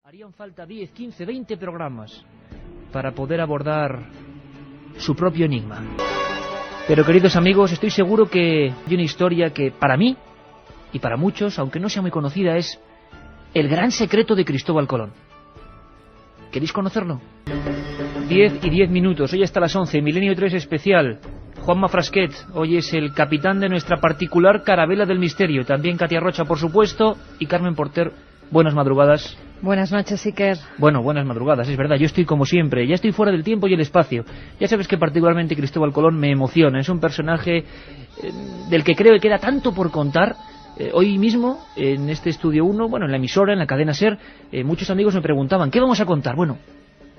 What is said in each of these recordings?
Harían falta 10, 15, 20 programas para poder abordar su propio enigma. Pero, queridos amigos, estoy seguro que hay una historia que para mí y para muchos, aunque no sea muy conocida, es el gran secreto de Cristóbal Colón. ¿Queréis conocerlo? 10 y 10 minutos, hoy hasta las 11, Milenio 3 especial. Juanma Frasquet, hoy es el capitán de nuestra particular carabela del misterio. También Katia Rocha, por supuesto, y Carmen Porter. Buenas madrugadas. Buenas noches, Iker. Bueno, buenas madrugadas, es verdad, yo estoy como siempre, ya estoy fuera del tiempo y el espacio. Ya sabes que particularmente Cristóbal Colón me emociona, es un personaje del que creo que queda tanto por contar. Hoy mismo, en este Estudio 1, bueno, en la emisora, en la cadena SER, muchos amigos me preguntaban, ¿qué vamos a contar? Bueno,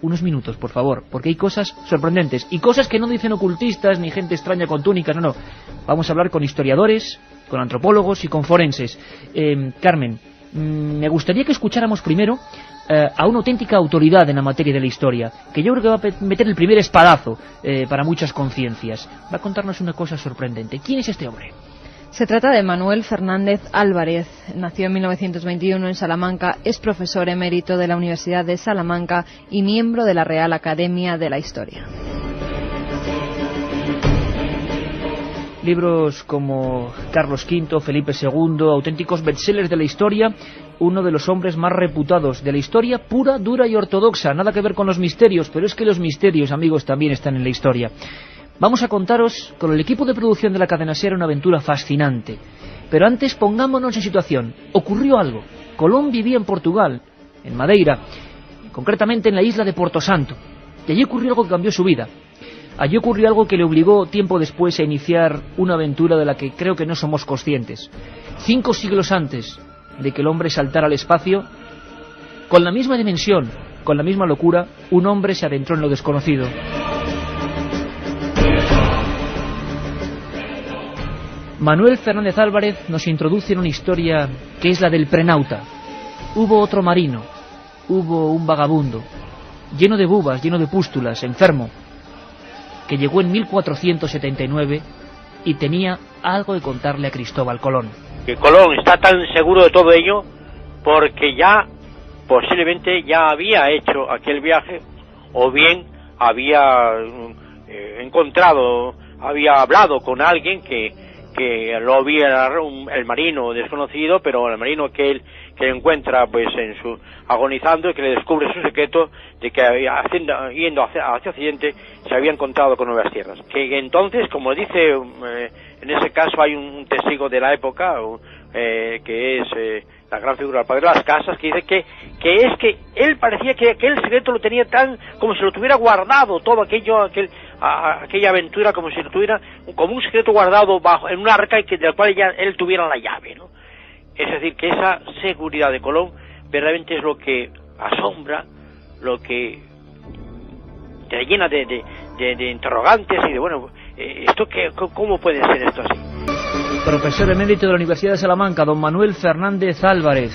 unos minutos, por favor, porque hay cosas sorprendentes, y cosas que no dicen ocultistas, ni gente extraña con túnicas, no. Vamos a hablar con historiadores, con antropólogos y con forenses. Carmen, me gustaría que escucháramos primero a una auténtica autoridad en la materia de la historia, que yo creo que va a meter el primer espadazo para muchas conciencias. Va a contarnos una cosa sorprendente. ¿Quién es este hombre? Se trata de Manuel Fernández Álvarez. Nació en 1921 en Salamanca, es profesor emérito de la Universidad de Salamanca y miembro de la Real Academia de la Historia. Libros como Carlos V, Felipe II, auténticos bestsellers de la historia, uno de los hombres más reputados de la historia, pura, dura y ortodoxa, nada que ver con los misterios, pero es que los misterios, amigos, también están en la historia. Vamos a contaros con el equipo de producción de la cadena SER una aventura fascinante. Pero antes pongámonos en situación. Ocurrió algo. Colón vivía en Portugal, en Madeira, concretamente en la isla de Porto Santo. Y allí ocurrió algo que cambió su vida. Allí ocurrió algo que le obligó tiempo después a iniciar una aventura de la que creo que no somos conscientes. 5 siglos antes de que el hombre saltara al espacio, con la misma dimensión, con la misma locura, un hombre se adentró en lo desconocido. Manuel Fernández Álvarez nos introduce en una historia que es la del prenauta. Hubo otro marino, hubo un vagabundo, lleno de bubas, lleno de pústulas, enfermo, que llegó en 1479 y tenía algo que contarle a Cristóbal Colón. Que Colón está tan seguro de todo ello porque ya posiblemente ya había hecho aquel viaje, o bien había encontrado, había hablado con alguien que lo viera, el marino desconocido, pero el marino que él encuentra pues agonizando, y que le descubre su secreto de que yendo hacia Occidente se había encontrado con nuevas tierras. Que entonces, como dice, en ese caso hay un testigo de la época, que es la gran figura del padre de las Casas, que dice que él parecía que aquel secreto lo tenía tan, como si lo tuviera guardado, todo aquella aventura, como si lo tuviera como un secreto guardado en un arca, y del cual ya él tuviera la llave, ¿no? Es decir, que esa seguridad de Colón verdaderamente es lo que asombra, lo que te llena de interrogantes y de, bueno, ¿cómo puede ser esto así? Profesor emérito de la Universidad de Salamanca, don Manuel Fernández Álvarez.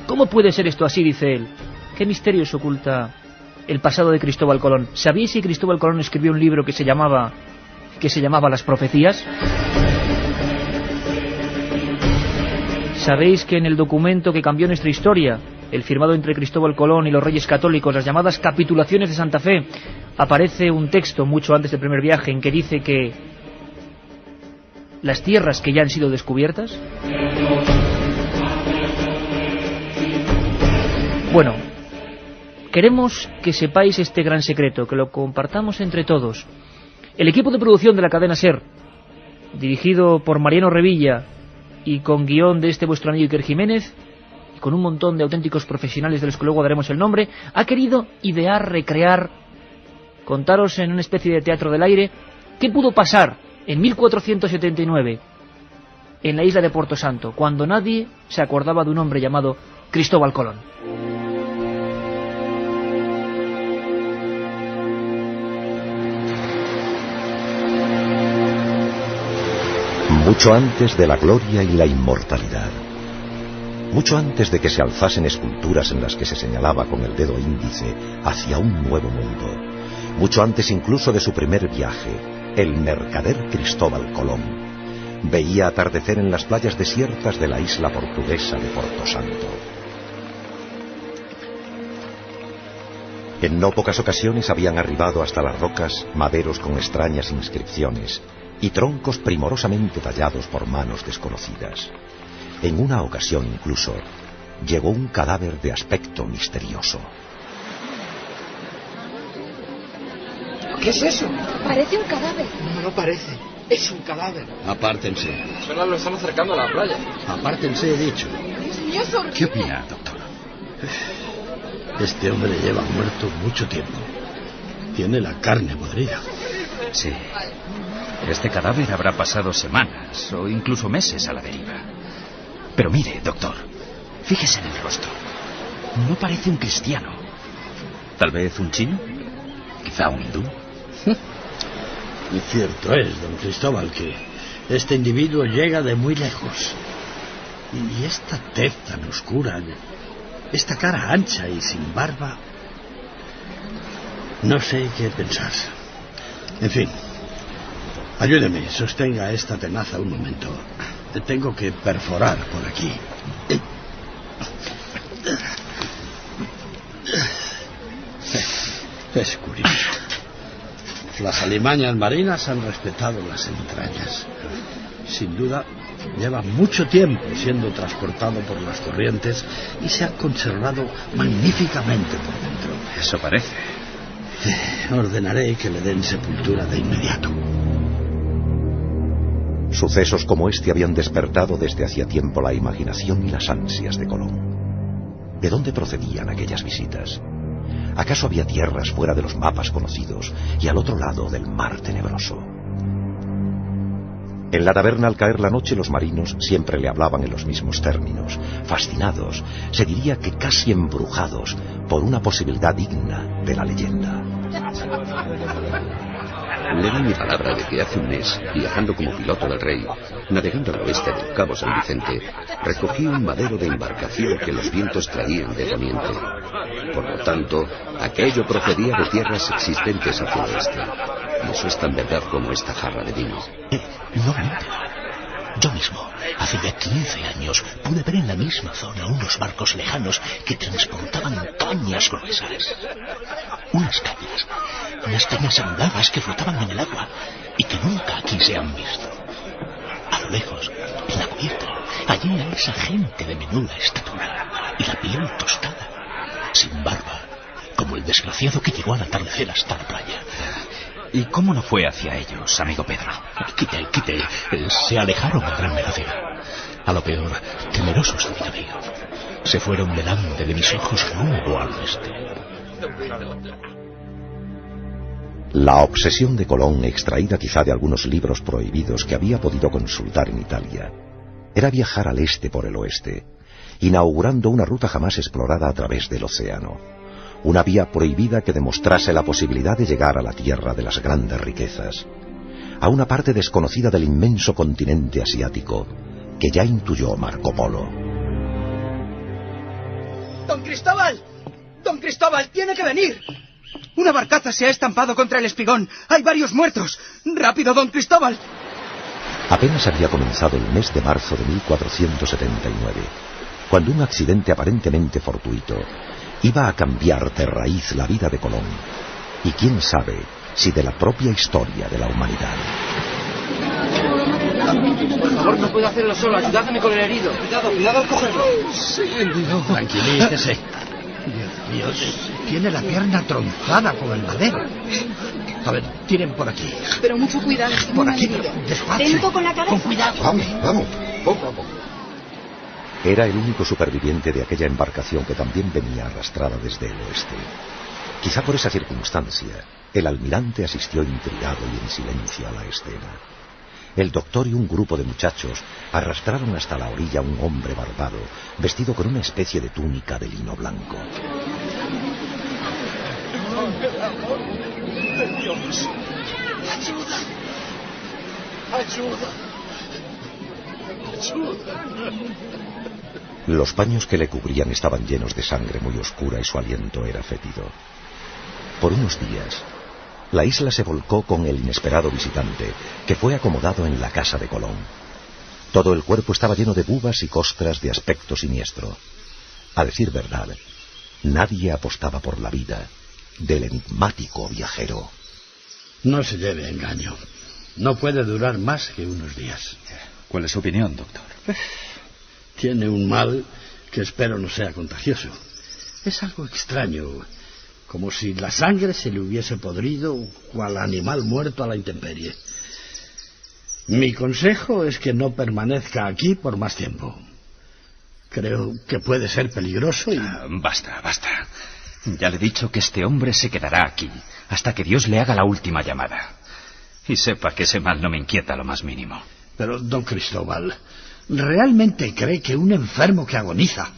¿Cómo puede ser esto así?, dice él. ¿Qué misterios oculta el pasado de Cristóbal Colón? ¿Sabíais que Cristóbal Colón escribió un libro que se llamaba Las Profecías? ¿Sabéis que en el documento que cambió nuestra historia, el firmado entre Cristóbal Colón y los Reyes Católicos, las llamadas Capitulaciones de Santa Fe, aparece un texto mucho antes del primer viaje en que dice que las tierras que ya han sido descubiertas? Bueno, queremos que sepáis este gran secreto, que lo compartamos entre todos. El equipo de producción de la cadena SER, dirigido por Mariano Revilla y con guión de este vuestro amigo Iker Jiménez, y con un montón de auténticos profesionales de los que luego daremos el nombre, ha querido idear, recrear, contaros en una especie de teatro del aire qué pudo pasar en 1479 en la isla de Porto Santo, cuando nadie se acordaba de un hombre llamado Cristóbal Colón. Mucho antes de la gloria y la inmortalidad, mucho antes de que se alzasen esculturas en las que se señalaba con el dedo índice hacia un nuevo mundo, mucho antes incluso de su primer viaje, el mercader Cristóbal Colón veía atardecer en las playas desiertas de la isla portuguesa de Porto Santo. En no pocas ocasiones habían arribado hasta las rocas maderos con extrañas inscripciones y troncos primorosamente tallados por manos desconocidas. En una ocasión incluso llegó un cadáver de aspecto misterioso. ¿Qué es eso? Parece un cadáver. No parece. Es un cadáver. Apártense. Solo lo están acercando a la playa. Apártense, he dicho. ¿Qué opina, doctor? Este hombre lleva muerto mucho tiempo. Tiene la carne podrida. Sí. Este cadáver habrá pasado semanas o incluso meses a la deriva. Pero mire, doctor, fíjese en el rostro. No parece un cristiano. ¿Tal vez un chino? ¿Quizá un hindú? Y cierto es, don Cristóbal, que este individuo llega de muy lejos. Y esta tez tan oscura, esta cara ancha y sin barba... No sé qué pensar. En fin, ayúdeme, sostenga esta tenaza un momento. Tengo que perforar por aquí. Es curioso. Las alimañas marinas han respetado las entrañas. Sin duda, lleva mucho tiempo siendo transportado por las corrientes y se ha conservado magníficamente por dentro. Eso parece. Ordenaré que le den sepultura de inmediato. Sucesos como este habían despertado desde hacía tiempo la imaginación y las ansias de Colón. ¿De dónde procedían aquellas visitas? ¿Acaso había tierras fuera de los mapas conocidos y al otro lado del mar tenebroso? En la taberna, al caer la noche, los marinos siempre le hablaban en los mismos términos, fascinados, se diría que casi embrujados por una posibilidad digna de la leyenda. Le doy mi palabra de que hace un mes, viajando como piloto del rey, navegando al oeste del Cabo San Vicente, recogí un madero de embarcación que los vientos traían de Poniente. Por lo tanto, aquello procedía de tierras existentes hacia el oeste. Y eso es tan verdad como esta jarra de vino. No miente. Yo mismo, hace ya 15 años, pude ver en la misma zona unos barcos lejanos que transportaban cañas gruesas. Unas cañas andadas que flotaban en el agua y que nunca aquí se han visto. A lo lejos, en la cubierta, allí a esa gente de menuda estatura y la piel tostada, sin barba, como el desgraciado que llegó al atardecer hasta la playa. ¿Y cómo no fue hacia ellos, amigo Pedro? Quite. Se alejaron a gran velocidad. A lo peor, temerosos de mi navío. Se fueron delante de mis ojos rumbo al oeste. La obsesión de Colón, extraída quizá de algunos libros prohibidos que había podido consultar en Italia, era viajar al este por el oeste, inaugurando una ruta jamás explorada a través del océano. Una vía prohibida que demostrase la posibilidad de llegar a la tierra de las grandes riquezas, a una parte desconocida del inmenso continente asiático que ya intuyó Marco Polo. ¡Don Cristóbal! ¡Don Cristóbal, tiene que venir! Una barcaza se ha estampado contra el espigón. Hay varios muertos. ¡Rápido, don Cristóbal! Apenas había comenzado el mes de marzo de 1479, cuando un accidente aparentemente fortuito iba a cambiar de raíz la vida de Colón, y quién sabe si de la propia historia de la humanidad. Por favor, no puedo hacerlo solo. Ayúdame con el herido. Cuidado al cogerlo. Sí, no. Tranquilícese. Dios mío, tiene la pierna tronzada por el madero. A ver, tiren por aquí. Pero mucho cuidado. Por aquí, despacio. Atento con la cabeza. Con cuidado. Vamos, poco a poco. Era el único superviviente de aquella embarcación que también venía arrastrada desde el oeste. Quizá por esa circunstancia, el almirante asistió intrigado y en silencio a la escena. El doctor y un grupo de muchachos arrastraron hasta la orilla a un hombre barbado, vestido con una especie de túnica de lino blanco. Dios. ¡Ayuda! Los paños que le cubrían estaban llenos de sangre muy oscura y su aliento era fétido. Por unos días, la isla se volcó con el inesperado visitante, que fue acomodado en la casa de Colón. Todo el cuerpo estaba lleno de bubas y costras de aspecto siniestro. A decir verdad, nadie apostaba por la vida, del enigmático viajero. No se lleve a engaño. No puede durar más que unos días. ¿Cuál es su opinión, doctor? Tiene un mal que espero no sea contagioso. Es algo extraño, como si la sangre se le hubiese podrido cual animal muerto a la intemperie. Mi consejo es que no permanezca aquí por más tiempo. Creo que puede ser peligroso y... Basta. Ya le he dicho que este hombre se quedará aquí hasta que Dios le haga la última llamada. Y sepa que ese mal no me inquieta lo más mínimo. Pero, don Cristóbal, ¿realmente cree que un enfermo que agoniza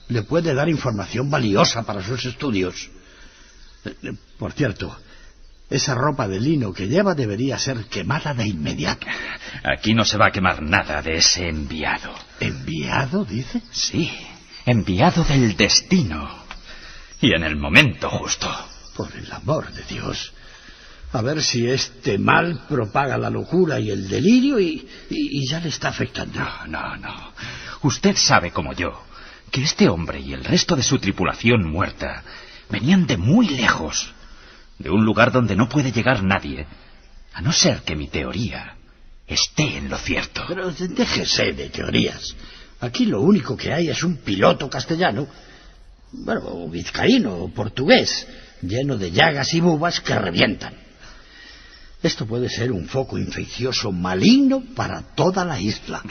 le puede dar información valiosa para sus estudios? Por cierto, esa ropa de lino que lleva debería ser quemada de inmediato. Aquí no se va a quemar nada de ese enviado. ¿Enviado, dice? Sí, enviado del destino. Y en el momento justo. Por el amor de Dios. A ver si este mal propaga la locura y el delirio y ya le está afectando. No. Usted sabe como yo que este hombre y el resto de su tripulación muerta venían de muy lejos, de un lugar donde no puede llegar nadie, a no ser que mi teoría esté en lo cierto. Pero déjese de teorías. Aquí lo único que hay es un piloto castellano, o vizcaíno o portugués, lleno de llagas y bubas que revientan. Esto puede ser un foco infeccioso maligno para toda la isla.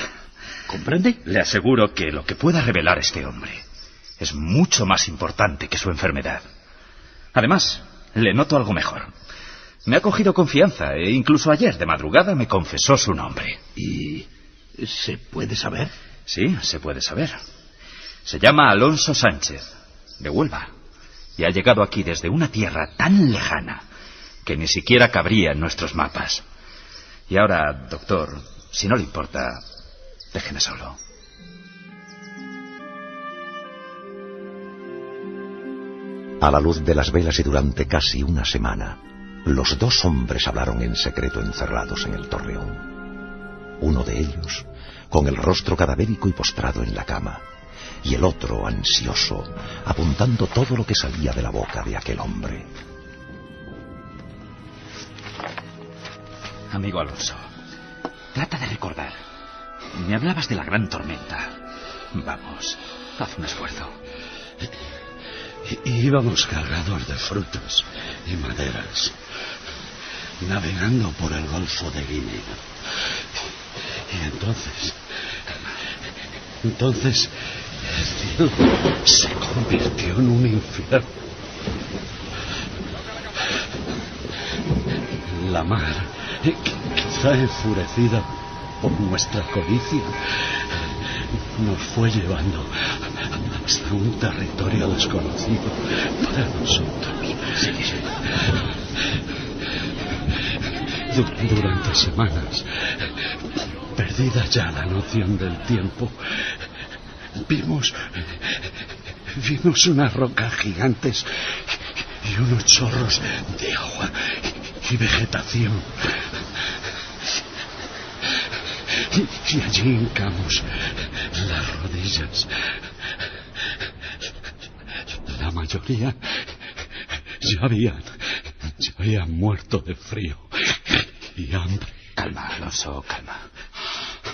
¿Comprende? Le aseguro que lo que pueda revelar este hombre es mucho más importante que su enfermedad. Además, le noto algo mejor. Me ha cogido confianza e incluso ayer de madrugada me confesó su nombre. ¿Y se puede saber? Sí, se puede saber. Se llama Alonso Sánchez, de Huelva, y ha llegado aquí desde una tierra tan lejana que ni siquiera cabría en nuestros mapas. Y ahora, doctor, si no le importa, déjeme solo. A la luz de las velas y durante casi una semana, los dos hombres hablaron en secreto encerrados en el torreón. Uno de ellos, con el rostro cadavérico y postrado en la cama, y el otro, ansioso, apuntando todo lo que salía de la boca de aquel hombre. Amigo Alonso, trata de recordar. Me hablabas de la gran tormenta. Vamos, haz un esfuerzo. Íbamos cargados de frutas y maderas, navegando por el Golfo de Guinea. Y entonces el cielo se convirtió en un infierno. La mar, quizá enfurecida por nuestra codicia, nos fue llevando hasta un territorio desconocido para nosotros. Durante semanas, perdida ya la noción del tiempo, vimos unas rocas gigantes y unos chorros de agua y vegetación. Y allí hincamos las rodillas. La mayoría ya habían muerto de frío y hambre. Calma, Alonso, calma.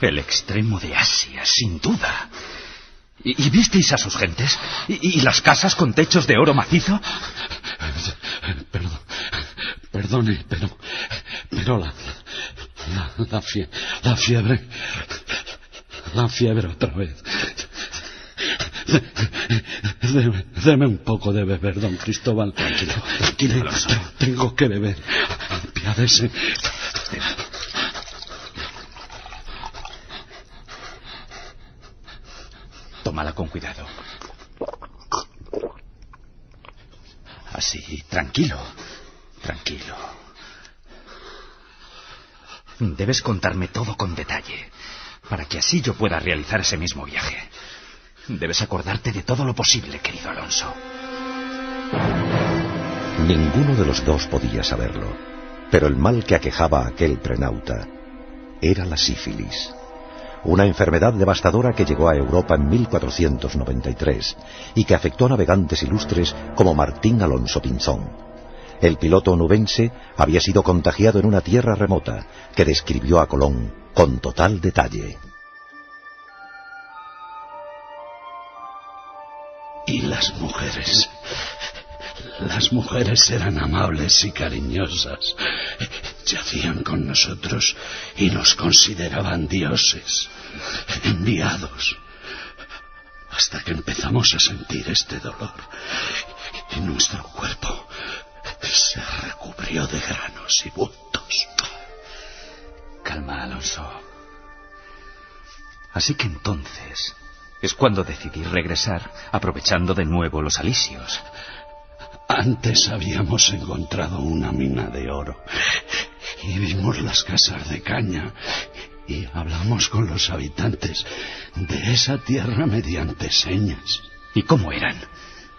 El extremo de Asia, sin duda. ¿Y visteis a sus gentes? ¿Y las casas con techos de oro macizo? Perdone, pero la fiebre otra vez. Deme un poco de beber, don Cristóbal. Tranquilo. Tengo que beber. Apiádese. Tómala con cuidado. Así, tranquilo. Debes contarme todo con detalle, para que así yo pueda realizar ese mismo viaje. Debes acordarte de todo lo posible, querido Alonso. Ninguno de los dos podía saberlo, pero el mal que aquejaba a aquel prenauta era la sífilis, una enfermedad devastadora que llegó a Europa en 1493 y que afectó a navegantes ilustres como Martín Alonso Pinzón, El piloto onubense había sido contagiado en una tierra remota, que describió a Colón con total detalle. Y las mujeres eran amables y cariñosas. Yacían con nosotros y nos consideraban dioses, enviados. Hasta que empezamos a sentir este dolor y nuestro cuerpo se recubrió de granos y bultos. Calma, Alonso. Así que entonces es cuando decidí regresar, aprovechando de nuevo los alisios. Antes habíamos encontrado una mina de oro y vimos las casas de caña y hablamos con los habitantes de esa tierra mediante señas. ¿Y cómo eran?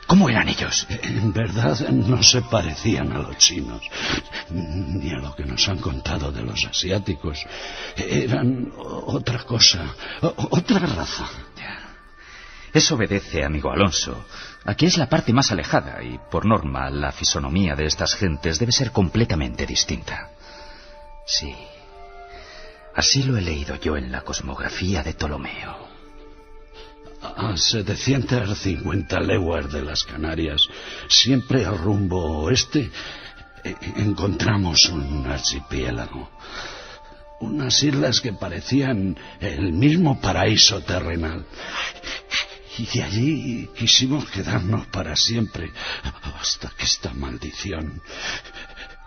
¿Cómo eran ellos? En verdad no se parecían a los chinos, ni a lo que nos han contado de los asiáticos. Eran otra cosa, otra raza. Eso obedece, amigo Alonso, a que es la parte más alejada y, por norma, la fisonomía de estas gentes debe ser completamente distinta. Sí, así lo he leído yo en la cosmografía de Ptolomeo. A 750 leguas de las Canarias, siempre al rumbo oeste, encontramos un archipiélago. Unas islas que parecían el mismo paraíso terrenal. Y de allí quisimos quedarnos para siempre, hasta que esta maldición,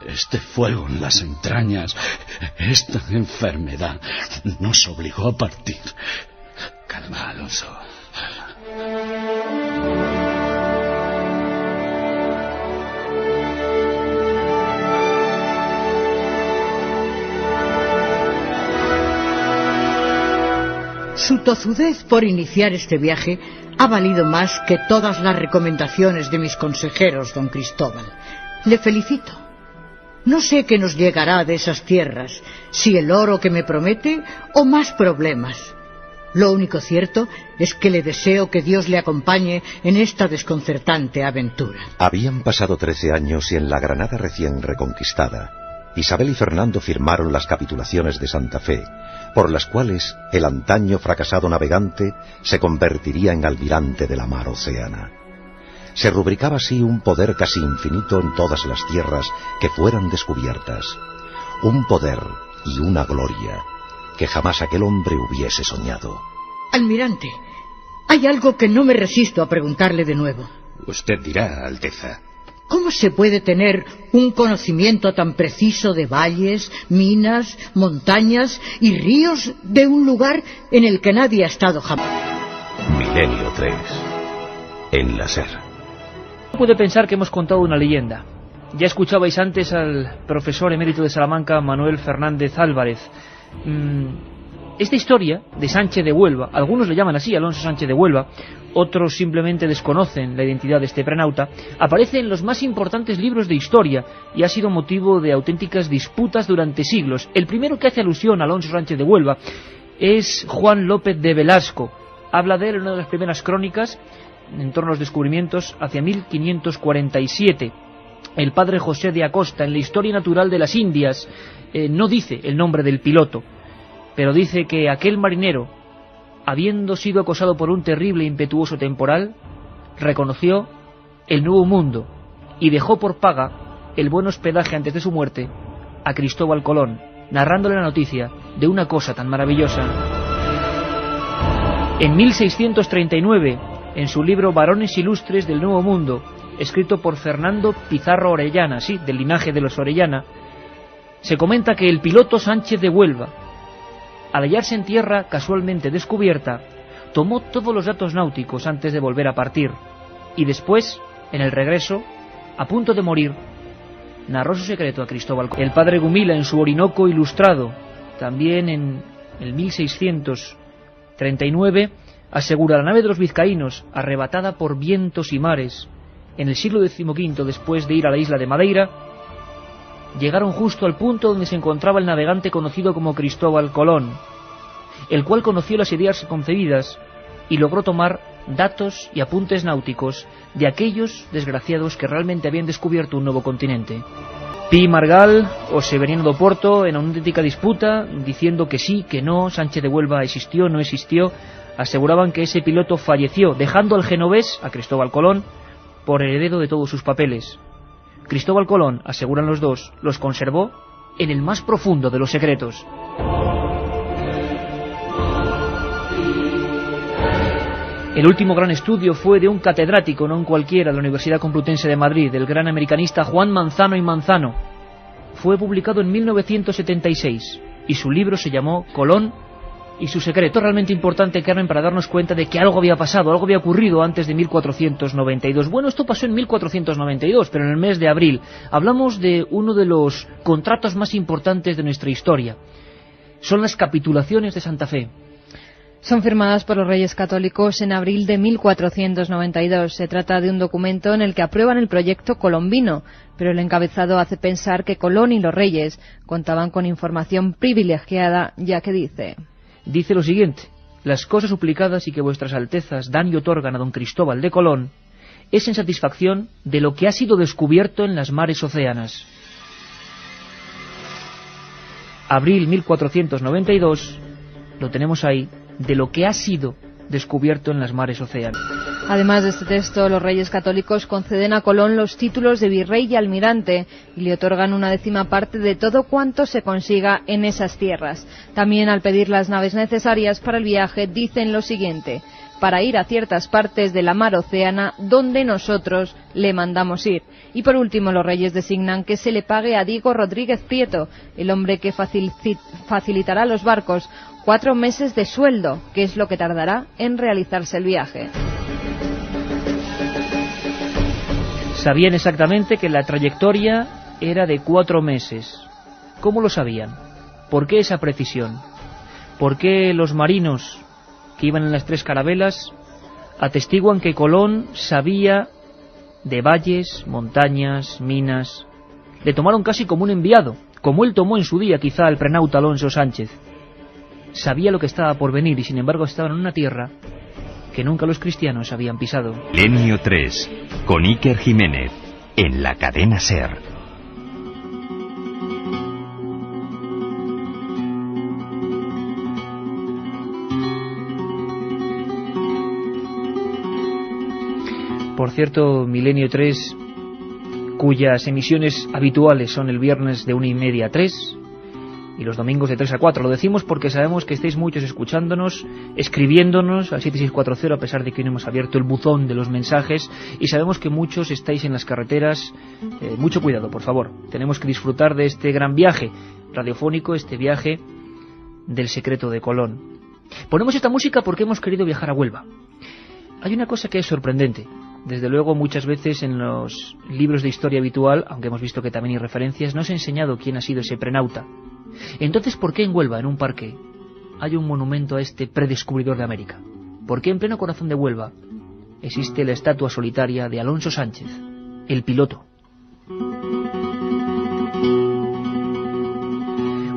este fuego en las entrañas, esta enfermedad, nos obligó a partir. Calma, Alonso. Su tozudez por iniciar este viaje ha valido más que todas las recomendaciones de mis consejeros, don Cristóbal. Le felicito. No sé qué nos llegará de esas tierras, si el oro que me promete o más problemas. Lo único cierto es que le deseo que Dios le acompañe en esta desconcertante aventura. Habían pasado 13 años y en la Granada recién reconquistada, Isabel y Fernando firmaron las capitulaciones de Santa Fe, por las cuales el antaño fracasado navegante se convertiría en almirante de la mar océana. Se rubricaba así un poder casi infinito en todas las tierras que fueran descubiertas, un poder y una gloria que jamás aquel hombre hubiese soñado. Almirante, hay algo que no me resisto a preguntarle de nuevo. Usted dirá, Alteza. ¿Cómo se puede tener un conocimiento tan preciso de valles, minas, montañas y ríos de un lugar en el que nadie ha estado jamás? Milenio 3. En la SER. Puede pensar que hemos contado una leyenda. Ya escuchabais antes al profesor emérito de Salamanca, Manuel Fernández Álvarez. Esta historia de Sánchez de Huelva, algunos le llaman así, Alonso Sánchez de Huelva, otros simplemente desconocen la identidad de este prenauta, aparece en los más importantes libros de historia y ha sido motivo de auténticas disputas durante siglos. El primero que hace alusión a Alonso Sánchez de Huelva es Juan López de Velasco. Habla de él en una de las primeras crónicas, en torno a los descubrimientos, hacia 1547. El padre José de Acosta, en la Historia Natural de las Indias, no dice el nombre del piloto, pero dice que aquel marinero, habiendo sido acosado por un terrible e impetuoso temporal, reconoció el Nuevo Mundo y dejó por paga el buen hospedaje antes de su muerte a Cristóbal Colón, narrándole la noticia de una cosa tan maravillosa. En 1639, en su libro Varones Ilustres del Nuevo Mundo, escrito por Fernando Pizarro Orellana, sí, del linaje de los Orellana, se comenta que el piloto Sánchez de Huelva, al hallarse en tierra casualmente descubierta, tomó todos los datos náuticos antes de volver a partir, y después, en el regreso, a punto de morir, narró su secreto a Cristóbal Colón. El padre Gumila, en su Orinoco Ilustrado, también en el 1639, asegura: la nave de los vizcaínos, arrebatada por vientos y mares, en el siglo XV, después de ir a la isla de Madeira, llegaron justo al punto donde se encontraba el navegante conocido como Cristóbal Colón, el cual conoció las ideas concebidas y logró tomar datos y apuntes náuticos de aquellos desgraciados que realmente habían descubierto un nuevo continente. Pi y Margall o Severiano do Porto, en una auténtica disputa, diciendo que sí, que no, Sánchez de Huelva existió, no existió, aseguraban que ese piloto falleció, dejando al genovés, a Cristóbal Colón, por heredero de todos sus papeles. Cristóbal Colón, aseguran los dos, los conservó en el más profundo de los secretos. El último gran estudio fue de un catedrático, no un cualquiera, de la Universidad Complutense de Madrid, del gran americanista Juan Manzano y Manzano. Fue publicado en 1976 y su libro se llamó Colón y su secreto. Realmente importante, Carmen, para darnos cuenta de que algo había pasado, algo había ocurrido antes de 1492. Bueno, esto pasó en 1492, pero en el mes de abril. Hablamos de uno de los contratos más importantes de nuestra historia. Son las capitulaciones de Santa Fe. Son firmadas por los Reyes Católicos en abril de 1492. Se trata de un documento en el que aprueban el proyecto colombino, pero el encabezado hace pensar que Colón y los Reyes contaban con información privilegiada, ya que dice lo siguiente: las cosas suplicadas y que vuestras altezas dan y otorgan a don Cristóbal de Colón es en satisfacción de lo que ha sido descubierto en las mares océanas. Abril 1492, lo tenemos ahí, de lo que ha sido descubierto en las mares océanas. Además de este texto, los Reyes Católicos conceden a Colón los títulos de virrey y almirante y le otorgan 1/10 parte de todo cuanto se consiga en esas tierras. También, al pedir las naves necesarias para el viaje, dicen lo siguiente: para ir a ciertas partes de la mar océana donde nosotros le mandamos ir. Y por último, los Reyes designan que se le pague a Diego Rodríguez Prieto, el hombre que facilitará los barcos, 4 meses de sueldo, que es lo que tardará en realizarse el viaje. Sabían exactamente que la trayectoria era de 4 meses. ¿Cómo lo sabían? ¿Por qué esa precisión? ¿Por qué los marinos que iban en las 3 carabelas atestiguan que Colón sabía de valles, montañas, minas? Le tomaron casi como un enviado, como él tomó en su día quizá al prenauta Alonso Sánchez. Sabía lo que estaba por venir y sin embargo estaban en una tierra que nunca los cristianos habían pisado. Milenio 3, con Iker Jiménez, en la cadena SER. Por cierto, Milenio 3, cuyas emisiones habituales son el viernes de 1:30 a 3 y los domingos de 3 a 4. Lo decimos porque sabemos que estáis muchos escuchándonos, escribiéndonos al 7640, a pesar de que no hemos abierto el buzón de los mensajes, y sabemos que muchos estáis en las carreteras. Mucho cuidado, por favor. Tenemos que disfrutar de este gran viaje radiofónico, este viaje del secreto de Colón. Ponemos esta música porque hemos querido viajar a Huelva. Hay una cosa que es sorprendente. Desde luego, muchas veces en los libros de historia habitual, aunque hemos visto que también hay referencias, no se ha enseñado quién ha sido ese prenauta. Entonces, ¿por qué en Huelva, en un parque, hay un monumento a este predescubridor de América? ¿Por qué en pleno corazón de Huelva existe la estatua solitaria de Alonso Sánchez, el piloto?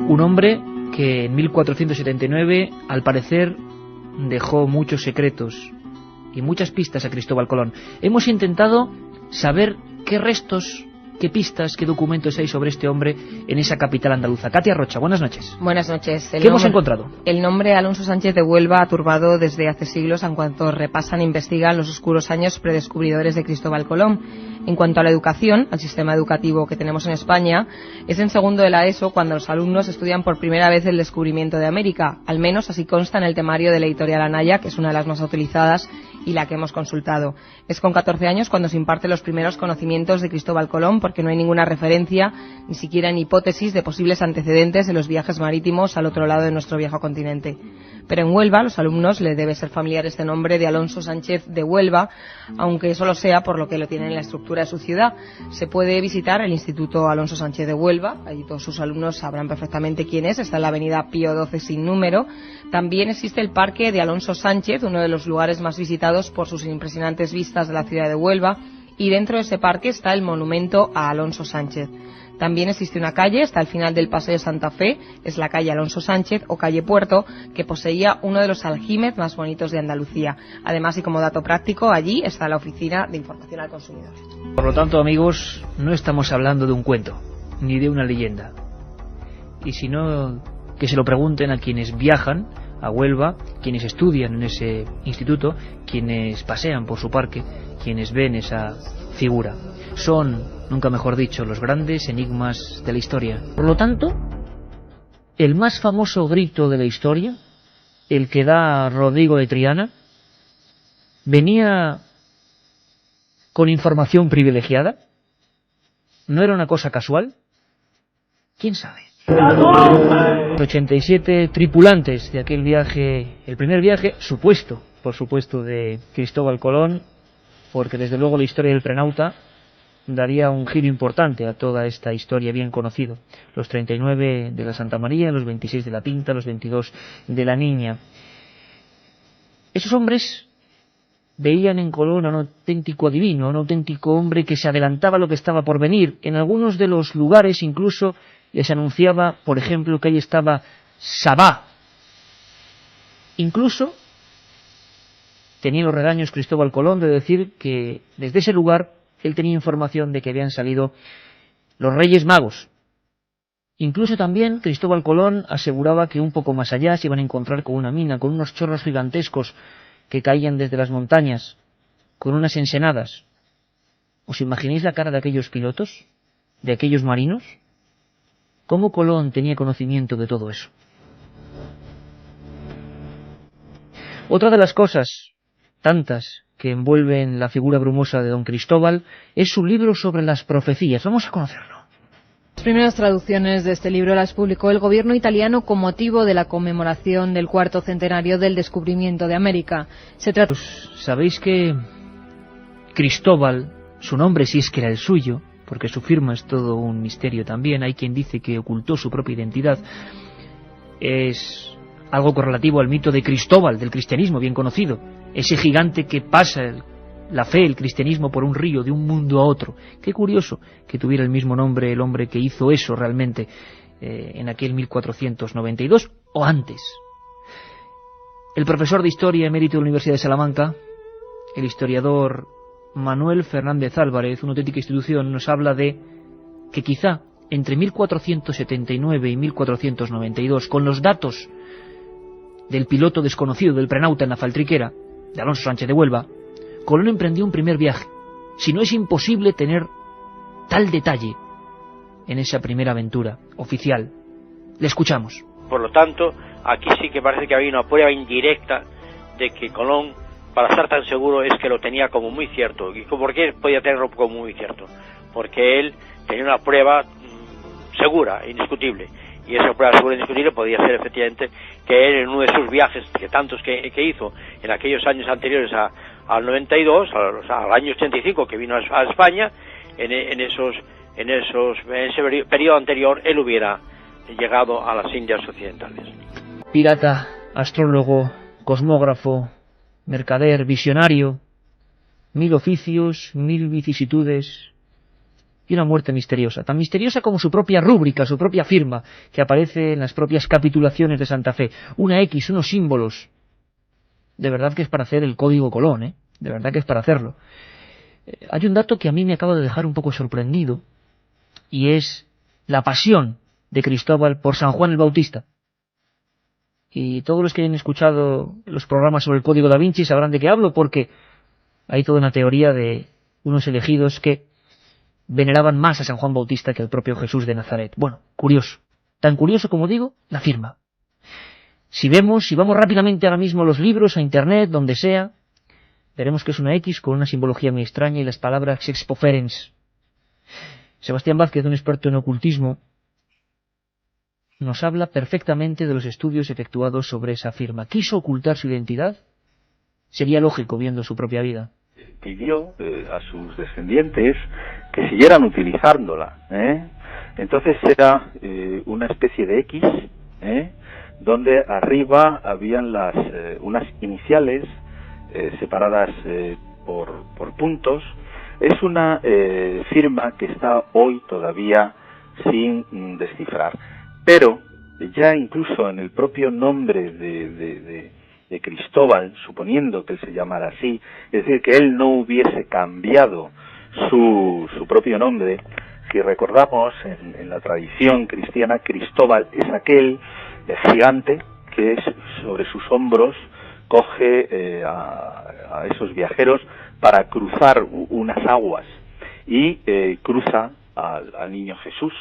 Un hombre que en 1479, al parecer, dejó muchos secretos y muchas pistas a Cristóbal Colón. Hemos intentado saber qué restos, qué pistas, qué documentos hay sobre este hombre en esa capital andaluza. Katia Rocha, buenas noches. Buenas noches. ¿Qué hemos encontrado? El nombre Alonso Sánchez de Huelva ha turbado desde hace siglos en cuanto repasan e investigan los oscuros años predescubridores de Cristóbal Colón. En cuanto a la educación, al sistema educativo que tenemos en España, es en segundo de la ESO cuando los alumnos estudian por primera vez el descubrimiento de América. Al menos así consta en el temario de la editorial Anaya, que es una de las más utilizadas y la que hemos consultado. Es con 14 años cuando se imparten los primeros conocimientos de Cristóbal Colón, porque no hay ninguna referencia, ni siquiera en hipótesis, de posibles antecedentes de los viajes marítimos al otro lado de nuestro viejo continente. Pero en Huelva, a los alumnos le debe ser familiar este nombre de Alonso Sánchez de Huelva, aunque solo sea por lo que lo tiene en la estructura de su ciudad. Se puede visitar el Instituto Alonso Sánchez de Huelva, allí todos sus alumnos sabrán perfectamente quién es, está en la avenida Pío XII sin número. También existe el Parque de Alonso Sánchez, uno de los lugares más visitados por sus impresionantes vistas de la ciudad de Huelva, y dentro de ese parque está el monumento a Alonso Sánchez. También existe una calle, está al final del Paseo de Santa Fe, es la calle Alonso Sánchez o calle Puerto, que poseía uno de los aljibes más bonitos de Andalucía. Además, y como dato práctico, allí está la Oficina de Información al Consumidor. Por lo tanto, amigos, no estamos hablando de un cuento, ni de una leyenda. Y si no, que se lo pregunten a quienes viajan a Huelva, quienes estudian en ese instituto, quienes pasean por su parque, quienes ven esa figura. Son, nunca mejor dicho, los grandes enigmas de la historia. Por lo tanto, el más famoso grito de la historia, el que da Rodrigo de Triana, venía con información privilegiada. ¿No era una cosa casual? ¿Quién sabe? 87 tripulantes de aquel viaje, el primer viaje supuesto, por supuesto, de Cristóbal Colón, porque desde luego la historia del prenauta daría un giro importante a toda esta historia bien conocida. Los 39 de la Santa María, los 26 de la Pinta, los 22 de la Niña. Esos hombres veían en Colón a un auténtico adivino, a un auténtico hombre que se adelantaba a lo que estaba por venir. En algunos de los lugares incluso les anunciaba, por ejemplo, que ahí estaba Sabá. Incluso tenía los regaños Cristóbal Colón de decir que desde ese lugar él tenía información de que habían salido los Reyes Magos. Incluso también Cristóbal Colón aseguraba que un poco más allá se iban a encontrar con una mina, con unos chorros gigantescos que caían desde las montañas, con unas ensenadas. ¿Os imagináis la cara de aquellos pilotos? ¿De aquellos marinos? ¿Cómo Colón tenía conocimiento de todo eso? Otra de las cosas, tantas, que envuelven la figura brumosa de don Cristóbal, es su libro sobre las profecías. Vamos a conocerlo. Las primeras traducciones de este libro las publicó el gobierno italiano con motivo de la conmemoración del 4º centenario del descubrimiento de América. Sabéis que Cristóbal, su nombre sí es que era el suyo, porque su firma es todo un misterio también, hay quien dice que ocultó su propia identidad, es algo correlativo al mito de Cristóbal, del cristianismo bien conocido, ese gigante que pasa la fe, el cristianismo por un río, de un mundo a otro. Qué curioso que tuviera el mismo nombre el hombre que hizo eso realmente en aquel 1492 o antes. El profesor de Historia emérito de la Universidad de Salamanca, el historiador Manuel Fernández Álvarez, una auténtica institución, nos habla de que quizá entre 1479 y 1492, con los datos del piloto desconocido del prenauta en la faltriquera de Alonso Sánchez de Huelva, Colón emprendió un primer viaje. Si no es imposible tener tal detalle en esa primera aventura oficial. Le escuchamos. Por lo tanto, aquí sí que parece que había una prueba indirecta de que Colón, para estar tan seguro, es que lo tenía como muy cierto. ¿Y por qué podía tenerlo como muy cierto? Porque él tenía una prueba segura, indiscutible. Y esa prueba segura e indiscutible podía ser efectivamente que él, en uno de sus viajes, que tantos que hizo en aquellos años anteriores al 92, al año 85 que vino a España, en ese periodo anterior él hubiera llegado a las Indias Occidentales. Pirata, astrólogo, cosmógrafo, mercader, visionario, 1000 oficios, 1000 vicisitudes y una muerte misteriosa, tan misteriosa como su propia rúbrica, su propia firma, que aparece en las propias capitulaciones de Santa Fe. Una X, unos símbolos. De verdad que es para hacer el código Colón, ¿eh? De verdad que es para hacerlo. Hay un dato que a mí me acaba de dejar un poco sorprendido, y es la pasión de Cristóbal por San Juan el Bautista. Y todos los que hayan escuchado los programas sobre el Código Da Vinci sabrán de qué hablo, porque hay toda una teoría de unos elegidos que veneraban más a San Juan Bautista que al propio Jesús de Nazaret. Bueno, curioso. Tan curioso como digo, la firma. Si vamos rápidamente ahora mismo a los libros, a internet, donde sea, veremos que es una X con una simbología muy extraña y las palabras expoferens. Sebastián Vázquez, un experto en ocultismo, nos habla perfectamente de los estudios efectuados sobre esa firma. ¿Quiso ocultar su identidad? Sería lógico viendo su propia vida. Pidió a sus descendientes que siguieran utilizándola, Entonces era una especie de X, donde arriba habían unas iniciales separadas por puntos. Es una firma que está hoy todavía sin descifrar. Pero ya incluso en el propio nombre de Cristóbal, suponiendo que él se llamara así, es decir, que él no hubiese cambiado su propio nombre, si recordamos en la tradición cristiana, Cristóbal es aquel gigante que sobre sus hombros coge a esos viajeros para cruzar unas aguas y cruza al niño Jesús,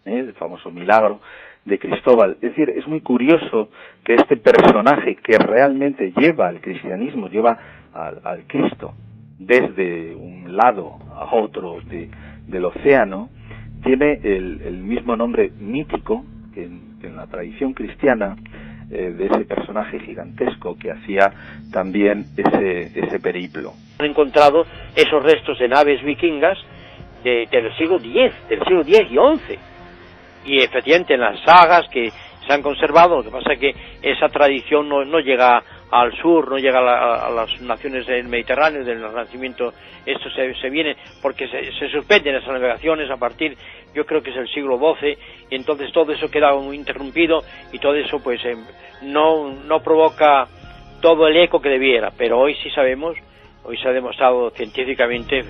el famoso milagro de Cristóbal. Es decir, es muy curioso que este personaje que realmente lleva al cristianismo, lleva al Cristo desde un lado a otro del océano, tiene el mismo nombre mítico que en la tradición cristiana, de ese personaje gigantesco que hacía también ese periplo. Han encontrado esos restos de naves vikingas del siglo X y XI. Y efectivamente en las sagas que se han conservado, lo que pasa es que esa tradición no llega al sur, no llega a las naciones del Mediterráneo, del Renacimiento. Esto se viene porque se suspenden esas navegaciones a partir, yo creo que es el siglo XII, y entonces todo eso queda muy interrumpido y todo eso pues no provoca todo el eco que debiera. Pero hoy sí sabemos, hoy se ha demostrado científicamente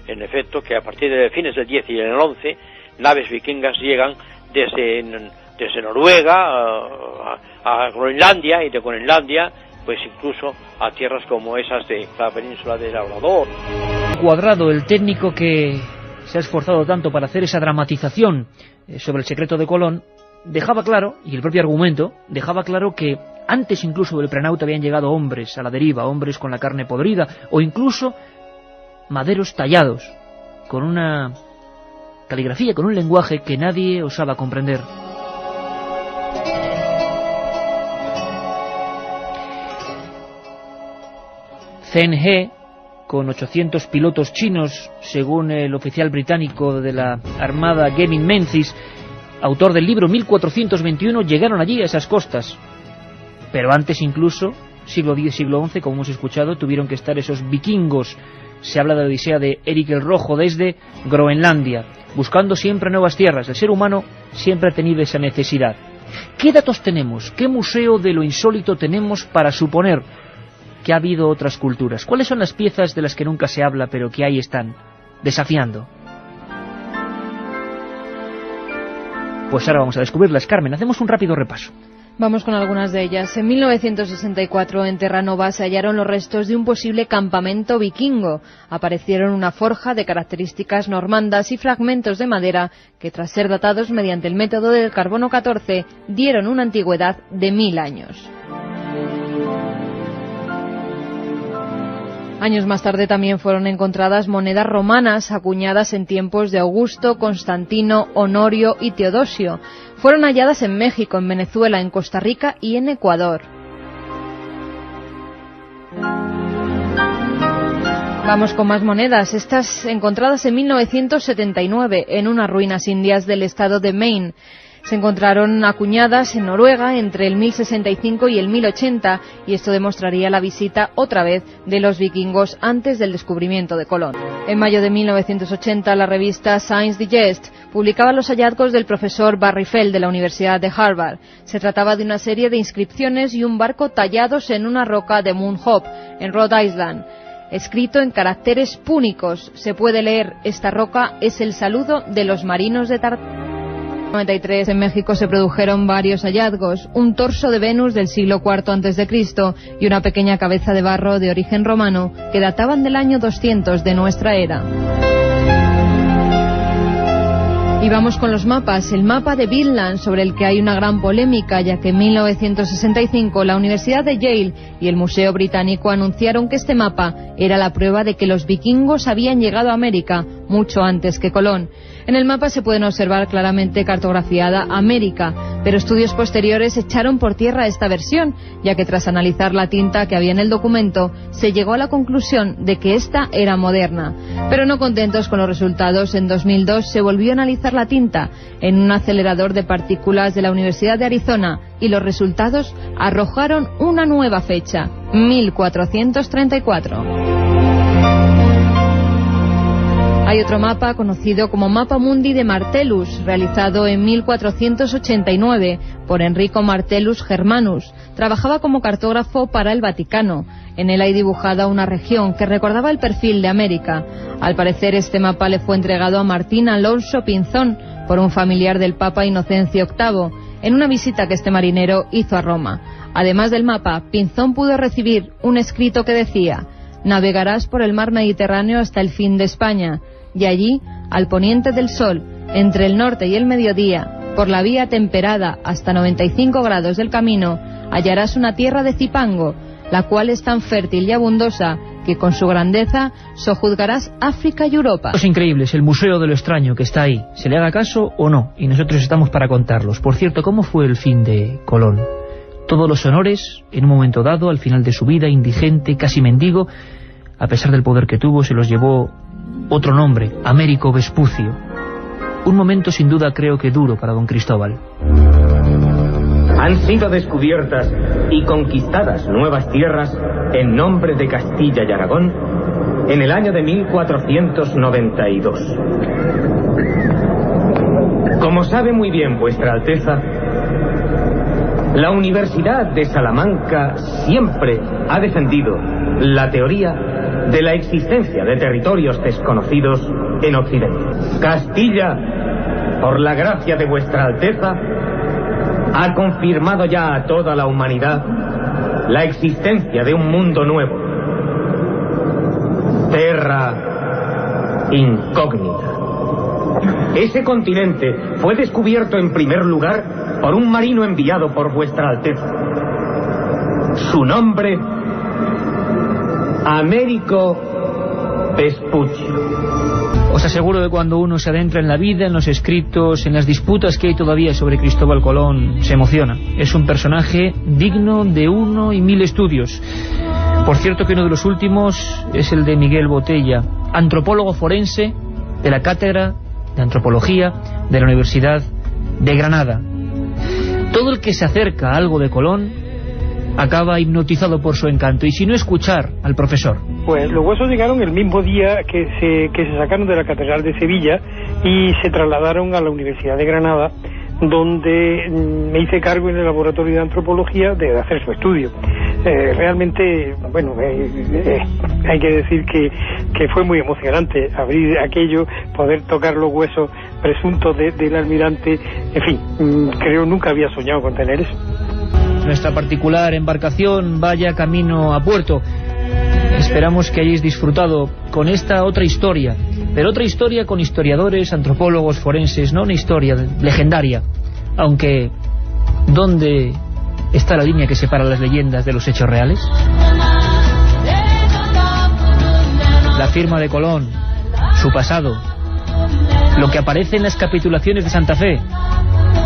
en efecto que a partir de fines del X y el XI naves vikingas llegan desde Noruega a Groenlandia, y de Groenlandia pues incluso a tierras como esas de la península del Labrador. Cuadrado, el técnico que se ha esforzado tanto para hacer esa dramatización sobre el secreto de Colón, dejaba claro, y el propio argumento dejaba claro, que antes incluso del prenauta habían llegado hombres a la deriva, hombres con la carne podrida, o incluso maderos tallados, con una caligrafía, con un lenguaje que nadie osaba comprender. Zheng He, con 800 pilotos chinos, según el oficial británico de la Armada Gavin Menzies, autor del libro 1421, llegaron allí a esas costas. Pero antes incluso, siglo X, siglo XI, como hemos escuchado, tuvieron que estar esos vikingos. Se habla de la odisea de Eric el Rojo desde Groenlandia, buscando siempre nuevas tierras. El ser humano siempre ha tenido esa necesidad. ¿Qué datos tenemos? ¿Qué museo de lo insólito tenemos para suponer que ha habido otras culturas? ¿Cuáles son las piezas de las que nunca se habla, pero que ahí están, desafiando? Pues ahora vamos a descubrirlas. Carmen, hacemos un rápido repaso. Vamos con algunas de ellas. En 1964, en Terranova, se hallaron los restos de un posible campamento vikingo. Aparecieron una forja de características normandas y fragmentos de madera que, tras ser datados mediante el método del carbono 14, dieron una antigüedad de 1000 años. Años más tarde también fueron encontradas monedas romanas acuñadas en tiempos de Augusto, Constantino, Honorio y Teodosio. Fueron halladas en México, en Venezuela, en Costa Rica y en Ecuador. Vamos con más monedas, estas encontradas en 1979 en unas ruinas indias del estado de Maine. Se encontraron acuñadas en Noruega entre el 1065 y el 1080, y esto demostraría la visita otra vez de los vikingos antes del descubrimiento de Colón. En mayo de 1980, la revista Science Digest publicaba los hallazgos del profesor Barry Feld de la Universidad de Harvard. Se trataba de una serie de inscripciones y un barco tallados en una roca de Moon Hope, en Rhode Island. Escrito en caracteres púnicos, se puede leer: esta roca es el saludo de los marinos de Tartán. En 1993 en México se produjeron varios hallazgos: un torso de Venus del siglo IV a.C. y una pequeña cabeza de barro de origen romano que databan del año 200 de nuestra era. Y vamos con los mapas. El mapa de Vinland, sobre el que hay una gran polémica, ya que en 1965 la Universidad de Yale y el Museo Británico anunciaron que este mapa era la prueba de que los vikingos habían llegado a América mucho antes que Colón. En el mapa se pueden observar claramente cartografiada América, pero estudios posteriores echaron por tierra esta versión, ya que tras analizar la tinta que había en el documento, se llegó a la conclusión de que esta era moderna. Pero no contentos con los resultados, en 2002 se volvió a analizar la tinta en un acelerador de partículas de la Universidad de Arizona, y los resultados arrojaron una nueva fecha: 1434. Hay otro mapa conocido como Mapa Mundi de Martellus, realizado en 1489 por Enrico Martellus Germanus. Trabajaba como cartógrafo para el Vaticano. En él hay dibujada una región que recordaba el perfil de América. Al parecer este mapa le fue entregado a Martín Alonso Pinzón por un familiar del Papa Inocencio VIII en una visita que este marinero hizo a Roma. Además del mapa, Pinzón pudo recibir un escrito que decía: navegarás por el mar Mediterráneo hasta el fin de España, y allí, al poniente del sol, entre el norte y el mediodía, por la vía temperada hasta 95 grados del camino, hallarás una tierra de Cipango, la cual es tan fértil y abundosa que con su grandeza sojuzgarás África y Europa. Es increíble, es el Museo de lo Extraño que está ahí. ¿Se le haga caso o no? Y nosotros estamos para contarlos. Por cierto, ¿cómo fue el fin de Colón? Todos los honores, en un momento dado, al final de su vida, indigente, casi mendigo, a pesar del poder que tuvo, se los llevó otro nombre, Américo Vespucio. Un momento sin duda creo que duro para don Cristóbal. Han sido descubiertas y conquistadas nuevas tierras en nombre de Castilla y Aragón en el año de 1492. Como sabe muy bien vuestra Alteza, la Universidad de Salamanca siempre ha defendido la teoría de la existencia de territorios desconocidos en Occidente. Castilla, por la gracia de vuestra Alteza, ha confirmado ya a toda la humanidad la existencia de un mundo nuevo. Terra incógnita. Ese continente fue descubierto en primer lugar por un marino enviado por vuestra Alteza. Su nombre, Américo Vespucio. Os aseguro que cuando uno se adentra en la vida, en los escritos, en las disputas que hay todavía sobre Cristóbal Colón, se emociona. Es un personaje digno de 1 y 1000 estudios. Por cierto que uno de los últimos es el de Miguel Botella, antropólogo forense de la Cátedra de Antropología de la Universidad de Granada. Todo el que se acerca a algo de Colón acaba hipnotizado por su encanto, y si no, escuchar al profesor. Pues los huesos llegaron el mismo día que se sacaron de la Catedral de Sevilla y se trasladaron a la Universidad de Granada, donde me hice cargo en el laboratorio de antropología de hacer su estudio. Realmente, bueno, hay que decir que fue muy emocionante abrir aquello, poder tocar los huesos presuntos del almirante. En fin, creo nunca había soñado con tener eso. Nuestra particular embarcación vaya camino a puerto. Esperamos que hayáis disfrutado con esta otra historia, pero otra historia con historiadores, antropólogos, forenses, no una historia legendaria, aunque ¿dónde está la línea que separa las leyendas de los hechos reales? La firma de Colón, su pasado, lo que aparece en las capitulaciones de Santa Fe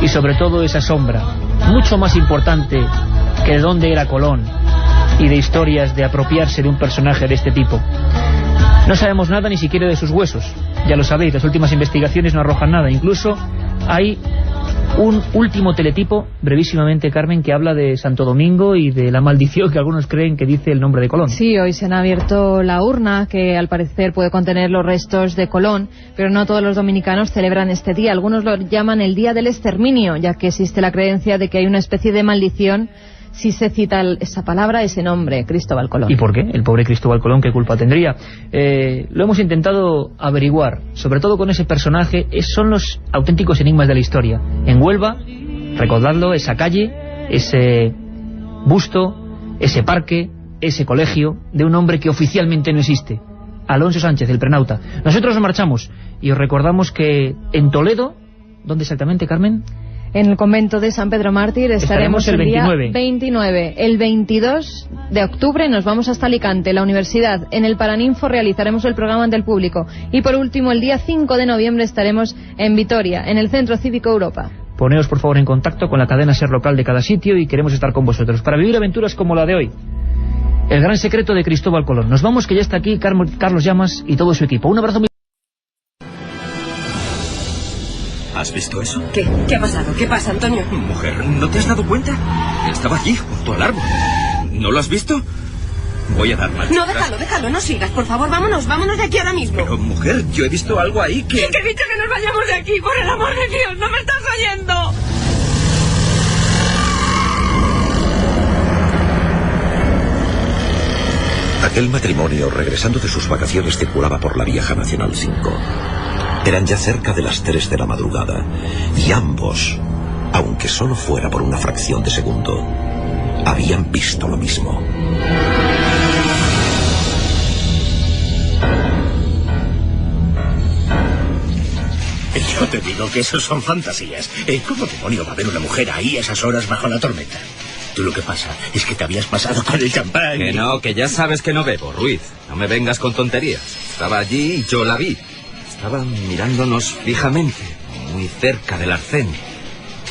y sobre todo esa sombra, mucho más importante que de dónde era Colón y de historias de apropiarse de un personaje de este tipo. No sabemos nada ni siquiera de sus huesos, ya lo sabéis, las últimas investigaciones no arrojan nada. Incluso hay un último teletipo, brevísimamente, Carmen, que habla de Santo Domingo y de la maldición que algunos creen que dice el nombre de Colón. Sí, hoy se han abierto la urna que al parecer puede contener los restos de Colón, pero no todos los dominicanos celebran este día. Algunos lo llaman el Día del Exterminio, ya que existe la creencia de que hay una especie de maldición si se cita esa palabra, ese nombre, Cristóbal Colón. ¿Y por qué? El pobre Cristóbal Colón, ¿qué culpa tendría? Lo hemos intentado averiguar, sobre todo con ese personaje. Son los auténticos enigmas de la historia. En Huelva, recordadlo, esa calle, ese busto, ese parque, ese colegio de un hombre que oficialmente no existe, Alonso Sánchez, el prenauta. Nosotros nos marchamos y os recordamos que en Toledo, ¿dónde exactamente, Carmen? En el convento de San Pedro Mártir estaremos el 29. Día 29. El 22 de octubre nos vamos hasta Alicante, la universidad. En el Paraninfo realizaremos el programa ante el público. Y por último, el día 5 de noviembre estaremos en Vitoria, en el Centro Cívico Europa. Poneos por favor en contacto con la cadena SER local de cada sitio y queremos estar con vosotros para vivir aventuras como la de hoy. El gran secreto de Cristóbal Colón. Nos vamos, que ya está aquí Carlos Llamas y todo su equipo. Un abrazo muy... ¿Has visto eso? ¿Qué? ¿Qué ha pasado? ¿Qué pasa, Antonio? Mujer, ¿no te has dado cuenta? Estaba allí, junto al árbol. ¿No lo has visto? Voy a dar marcha. No, déjalo, no sigas. Por favor, vámonos de aquí ahora mismo. Pero, mujer, yo he visto algo ahí que... Que he dicho que nos vayamos de aquí, por el amor de Dios, ¿no me estás oyendo? Aquel matrimonio, regresando de sus vacaciones, circulaba por la vieja Nacional 5. Eran ya cerca de las 3 de la madrugada, y ambos, aunque solo fuera por una fracción de segundo, habían visto lo mismo. Yo te digo que eso son fantasías. ¿Cómo demonio va a haber una mujer ahí a esas horas bajo la tormenta? Tú lo que pasa es que te habías pasado con el champán. Que no, que ya sabes que no bebo, Ruiz. No me vengas con tonterías. Estaba allí y yo la vi. Estaban mirándonos fijamente, muy cerca del arcén.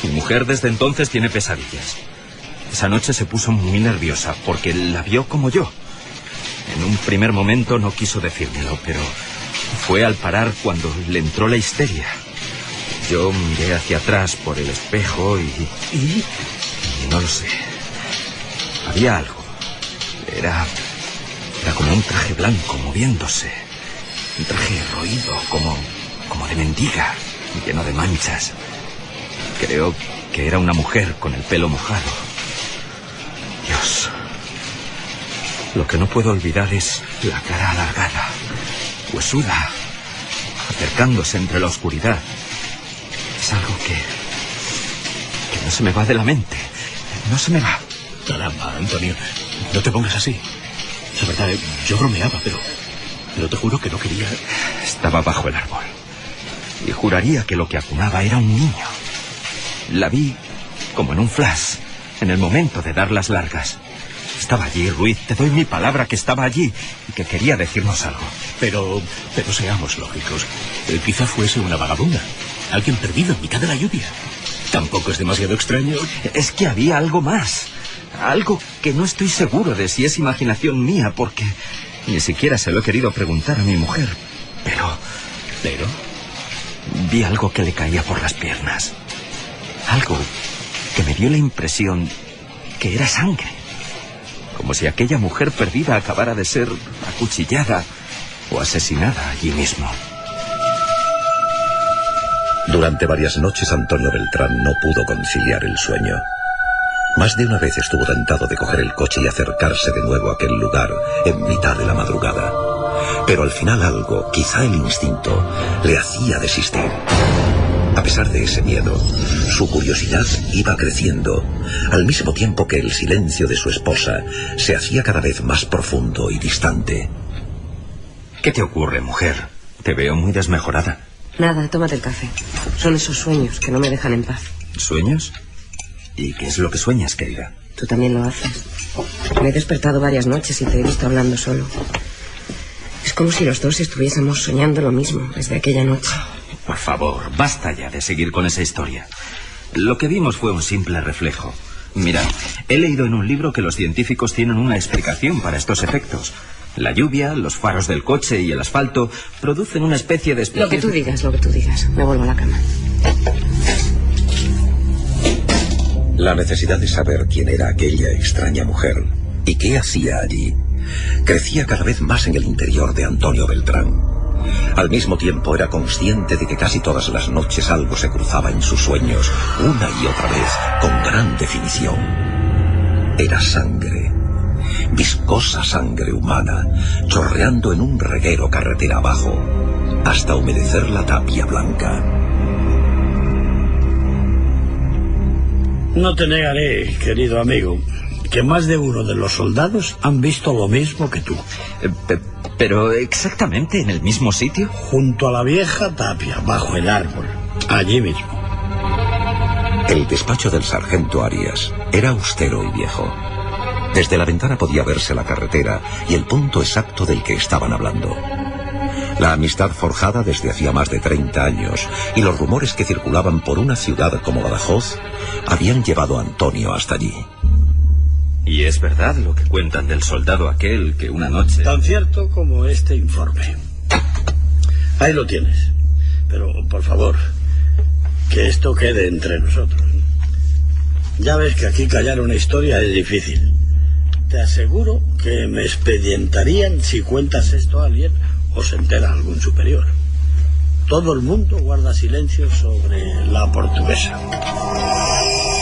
Mi mujer desde entonces tiene pesadillas. Esa noche se puso muy nerviosa porque la vio como yo. En un primer momento no quiso decírmelo, pero fue al parar cuando le entró la histeria. Yo miré hacia atrás por el espejo y no lo sé. Había algo. Era como un traje blanco moviéndose. Un traje roído, como de mendiga, lleno de manchas. Creo que era una mujer con el pelo mojado. Dios. Lo que no puedo olvidar es la cara alargada, huesuda, acercándose entre la oscuridad. Es algo que no se me va de la mente. No se me va. Caramba, Antonio, no te pongas así. La verdad, yo bromeaba, pero te juro que no quería... Estaba bajo el árbol y juraría que lo que acunaba era un niño. La vi como en un flash, en el momento de dar las largas. Estaba allí, Ruiz, te doy mi palabra que estaba allí y que quería decirnos algo. Pero seamos lógicos. Quizá fuese una vagabunda, alguien perdido en mitad de la lluvia. Tampoco es demasiado extraño. Es que había algo más. Algo que no estoy seguro de si es imaginación mía, porque ni siquiera se lo he querido preguntar a mi mujer. Pero vi algo que le caía por las piernas. Algo que me dio la impresión que era sangre. Como si aquella mujer perdida acabara de ser acuchillada o asesinada allí mismo. Durante varias noches Antonio Beltrán no pudo conciliar el sueño. Más de una vez estuvo tentado de coger el coche y acercarse de nuevo a aquel lugar en mitad de la madrugada. Pero al final algo, quizá el instinto, le hacía desistir. A pesar de ese miedo, su curiosidad iba creciendo, al mismo tiempo que el silencio de su esposa se hacía cada vez más profundo y distante. ¿Qué te ocurre, mujer? Te veo muy desmejorada. Nada, tómate el café. Son esos sueños que no me dejan en paz. ¿Sueños? ¿Y qué es lo que sueñas, querida? Tú también lo haces. Me he despertado varias noches y te he visto hablando solo. Es como si los dos estuviésemos soñando lo mismo desde aquella noche. Por favor, basta ya de seguir con esa historia. Lo que vimos fue un simple reflejo. Mira, he leído en un libro que los científicos tienen una explicación para estos efectos. La lluvia, los faros del coche y el asfalto producen una especie de... Lo que tú digas. Me vuelvo a la cama. La necesidad de saber quién era aquella extraña mujer y qué hacía allí crecía cada vez más en el interior de Antonio Beltrán. Al mismo tiempo era consciente de que casi todas las noches algo se cruzaba en sus sueños, una y otra vez, con gran definición. Era sangre, viscosa sangre humana, chorreando en un reguero carretera abajo, hasta humedecer la tapia blanca. No te negaré, querido amigo, que más de uno de los soldados han visto lo mismo que tú. ¿Pero exactamente en el mismo sitio? Junto a la vieja tapia, bajo el árbol, allí mismo. El despacho del sargento Arias era austero y viejo. Desde la ventana podía verse la carretera y el punto exacto del que estaban hablando. La amistad forjada desde hacía más de 30 años y los rumores que circulaban por una ciudad como Badajoz habían llevado a Antonio hasta allí. ¿Y es verdad lo que cuentan del soldado aquel que una noche... Tan cierto como este informe. Ahí lo tienes. Pero, por favor, que esto quede entre nosotros. Ya ves que aquí callar una historia es difícil. te aseguro que me expedientarían si cuentas esto a alguien o se entera algún superior. Todo el mundo guarda silencio sobre la portuguesa.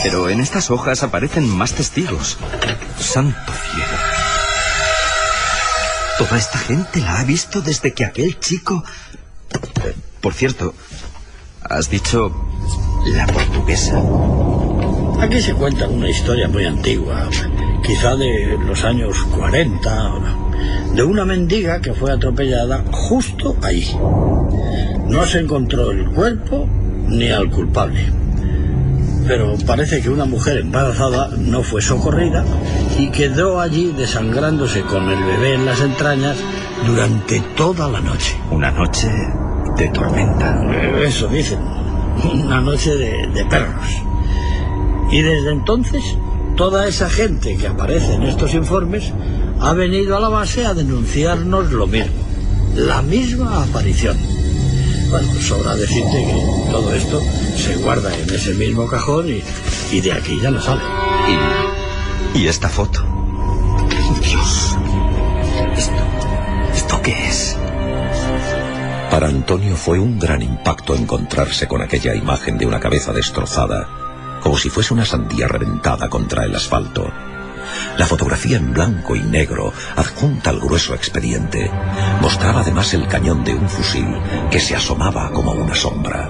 Pero en estas hojas aparecen más testigos. Santo cielo. Toda esta gente la ha visto desde que aquel chico... Por cierto, has dicho la portuguesa. Aquí se cuenta una historia muy antigua, quizá de los años 40, de una mendiga que fue atropellada justo ahí. No se encontró el cuerpo ni al culpable, pero parece que una mujer embarazada no fue socorrida y quedó allí desangrándose con el bebé en las entrañas durante toda la noche. Una noche de tormenta. Eso dicen, una noche de perros. Y desde entonces, toda esa gente que aparece en estos informes ha venido a la base a denunciarnos lo mismo, la misma aparición. Bueno, sobra decirte que todo esto se guarda en ese mismo cajón y de aquí ya no sale. ¿Y esta foto? Dios, ¿esto qué es? Para Antonio fue un gran impacto encontrarse con aquella imagen de una cabeza destrozada, como si fuese una sandía reventada contra el asfalto. La fotografía en blanco y negro, adjunta al grueso expediente, mostraba además el cañón de un fusil que se asomaba como una sombra.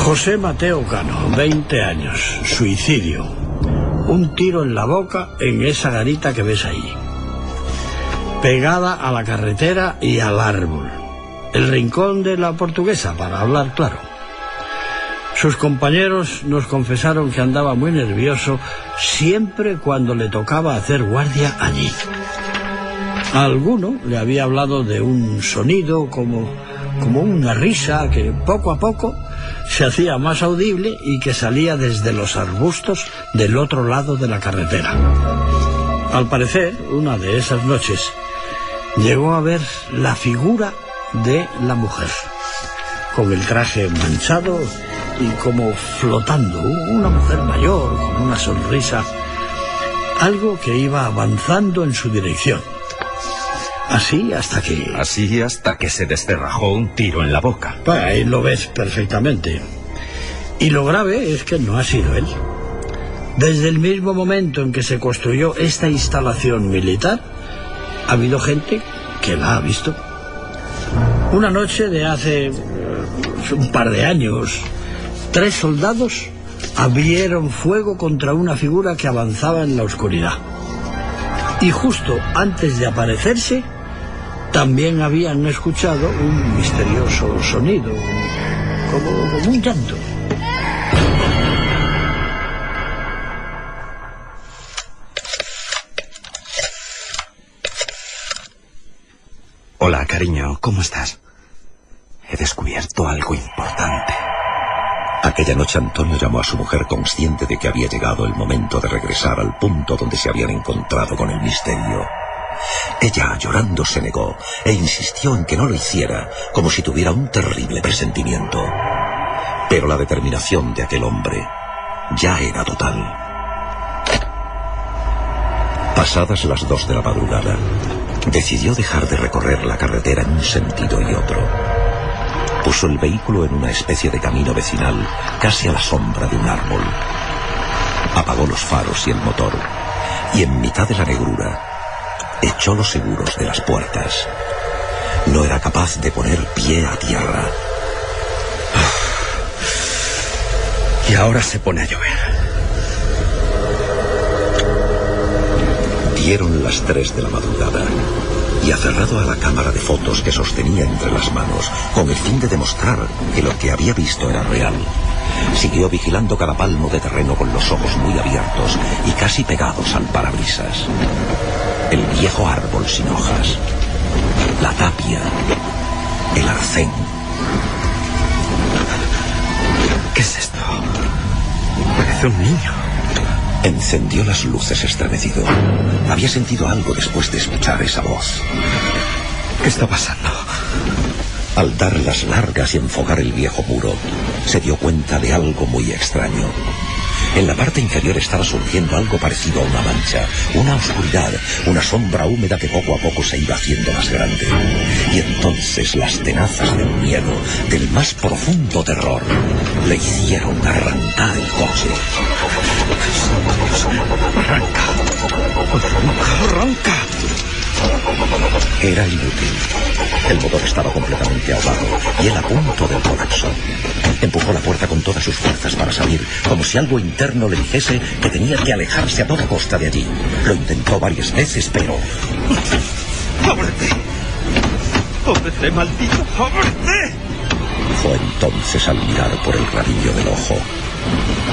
José Mateo Cano, 20 años, suicidio. Un tiro en la boca en esa garita que ves ahí, pegada a la carretera y al árbol. El rincón de la portuguesa, para hablar claro. Sus compañeros nos confesaron que andaba muy nervioso siempre cuando le tocaba hacer guardia allí. A alguno le había hablado de un sonido como una risa que poco a poco se hacía más audible y que salía desde los arbustos del otro lado de la carretera. Al parecer, una de esas noches, llegó a ver la figura de la mujer, con el traje manchado y como flotando, una mujer mayor con una sonrisa, algo que iba avanzando en su dirección. Así hasta que se descerrajó un tiro en la boca. Ahí lo ves perfectamente. Y lo grave es que no ha sido él. Desde el mismo momento en que se construyó esta instalación militar, ha habido gente que la ha visto. Una noche de hace un par de años, 3 soldados abrieron fuego contra una figura que avanzaba en la oscuridad. Y justo antes de aparecerse, también habían escuchado un misterioso sonido, como un llanto. Hola, cariño, ¿cómo estás? He descubierto algo importante. Aquella noche Antonio llamó a su mujer consciente de que había llegado el momento de regresar al punto donde se habían encontrado con el misterio. Ella, llorando, se negó e insistió en que no lo hiciera, como si tuviera un terrible presentimiento. Pero la determinación de aquel hombre ya era total. Pasadas las 2 de la madrugada, decidió dejar de recorrer la carretera en un sentido y otro. Puso el vehículo en una especie de camino vecinal, casi a la sombra de un árbol. Apagó los faros y el motor, y en mitad de la negrura, echó los seguros de las puertas. No era capaz de poner pie a tierra. Y ahora se pone a llover. Dieron las 3 de la madrugada, y aferrado a la cámara de fotos que sostenía entre las manos, con el fin de demostrar que lo que había visto era real, siguió vigilando cada palmo de terreno con los ojos muy abiertos y casi pegados al parabrisas. El viejo árbol sin hojas, la tapia, el arcén. ¿Qué es esto? Parece un niño. Encendió las luces estremecido. Había sentido algo después de escuchar esa voz. ¿Qué está pasando? Al dar las largas y enfocar el viejo muro, se dio cuenta de algo muy extraño. En la parte inferior estaba surgiendo algo parecido a una mancha, una oscuridad, una sombra húmeda que poco a poco se iba haciendo más grande. Y entonces las tenazas del miedo, del más profundo terror, le hicieron arrancar el coche. ¡Arranca! Era inútil. El motor estaba completamente ahogado y él a punto del colapso. Empujó la puerta con todas sus fuerzas para salir, como si algo interno le dijese que tenía que alejarse a toda costa de allí. Lo intentó varias veces, pero... ¡Ábrete! ¡Ábrete, maldito! ¡Ábrete! Fue entonces al mirar por el rabillo del ojo,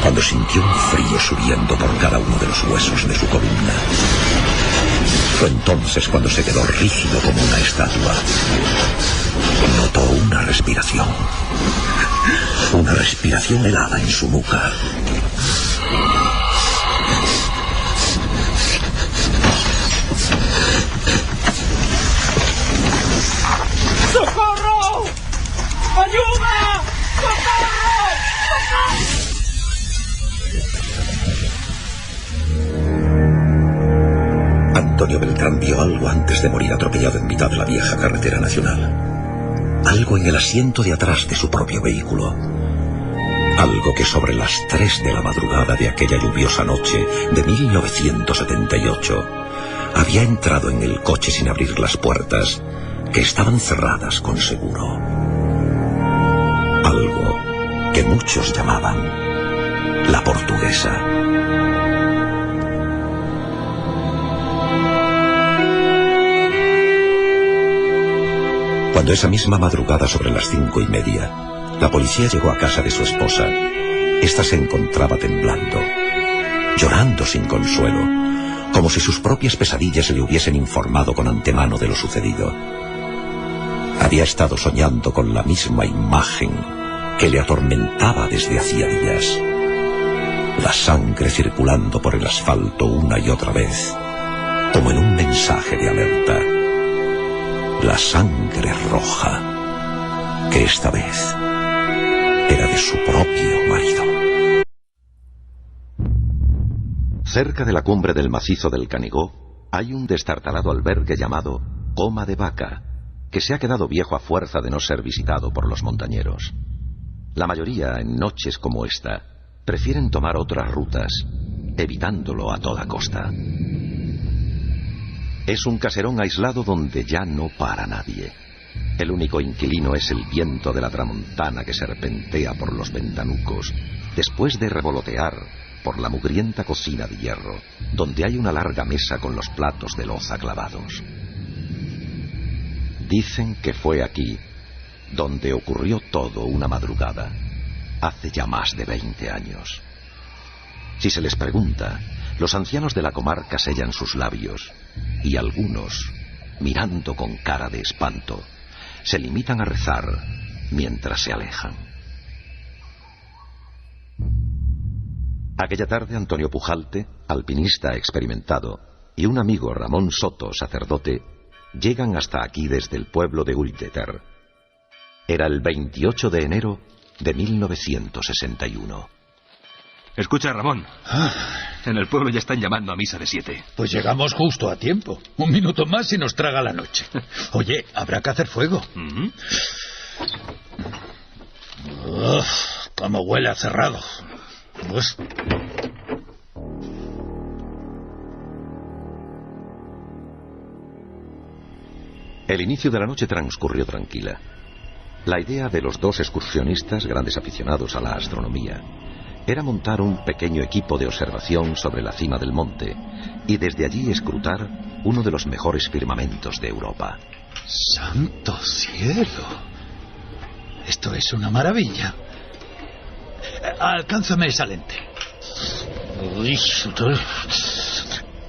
cuando sintió un frío subiendo por cada uno de los huesos de su columna. Fue entonces cuando se quedó rígido como una estatua. Notó una respiración helada en su nuca. ¡Socorro! ¡Ayuda! ¡Socorro! ¡Socorro! Antonio Beltrán vio algo antes de morir atropellado en mitad de la vieja carretera nacional. Algo en el asiento de atrás de su propio vehículo. Algo que sobre las 3 de la madrugada de aquella lluviosa noche de 1978 había entrado en el coche sin abrir las puertas, que estaban cerradas con seguro. Algo que muchos llamaban la Portuguesa. Cuando esa misma madrugada sobre las 5:30, la policía llegó a casa de su esposa, ésta se encontraba temblando, llorando sin consuelo, como si sus propias pesadillas le hubiesen informado con antemano de lo sucedido. Había estado soñando con la misma imagen que le atormentaba desde hacía días. La sangre circulando por el asfalto una y otra vez, como en un mensaje de alerta. La sangre roja, que esta vez era de su propio marido. Cerca de la cumbre del macizo del Canigó hay un destartalado albergue llamado Coma de Vaca, que se ha quedado viejo a fuerza de no ser visitado por los montañeros. La mayoría, en noches como esta, prefieren tomar otras rutas, evitándolo a toda costa. Es un caserón aislado donde ya no para nadie. El único inquilino es el viento de la tramontana que serpentea por los ventanucos, después de revolotear por la mugrienta cocina de hierro, donde hay una larga mesa con los platos de loza clavados. Dicen que fue aquí donde ocurrió todo una madrugada, hace ya más de 20 años. Si se les pregunta, los ancianos de la comarca sellan sus labios, y algunos, mirando con cara de espanto, se limitan a rezar mientras se alejan. Aquella tarde Antonio Pujalte, alpinista experimentado, y un amigo, Ramón Soto, sacerdote, llegan hasta aquí desde el pueblo de Ulteter. Era el 28 de enero de 1961. Escucha, Ramón. En el pueblo ya están llamando a misa de 7. Pues llegamos justo a tiempo. 1 minuto más y nos traga la noche. Oye, habrá que hacer fuego. Cómo huele a cerrado. El inicio de la noche transcurrió tranquila. La idea de los dos excursionistas, grandes aficionados a la astronomía, era montar un pequeño equipo de observación sobre la cima del monte y desde allí escrutar uno de los mejores firmamentos de Europa. ¡Santo cielo! Esto es una maravilla. Alcánzame esa lente. Uy,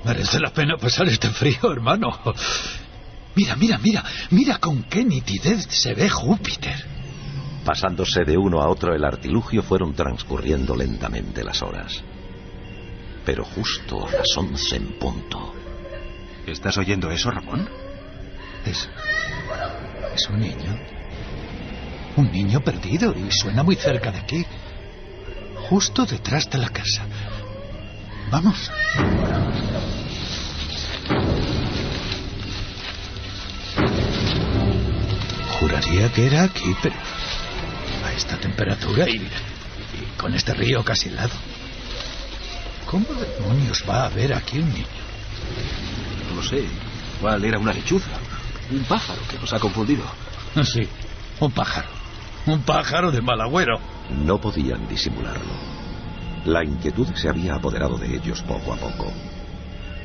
merece la pena pasar este frío, hermano. Mira, mira, mira, mira con qué nitidez se ve Júpiter. Pasándose de uno a otro el artilugio, fueron transcurriendo lentamente las horas. Pero justo a las 11 en punto. ¿Estás oyendo eso, Ramón? Es un niño. Un niño perdido y suena muy cerca de aquí. justo detrás de la casa. Vamos. Juraría que era aquí, pero a esta temperatura y con este río casi helado. ¿Cómo demonios va a haber aquí un niño? No lo sé. Igual era una lechuza. Un pájaro que nos ha confundido. Sí, un pájaro. Un pájaro de mal agüero. No podían disimularlo. La inquietud se había apoderado de ellos poco a poco.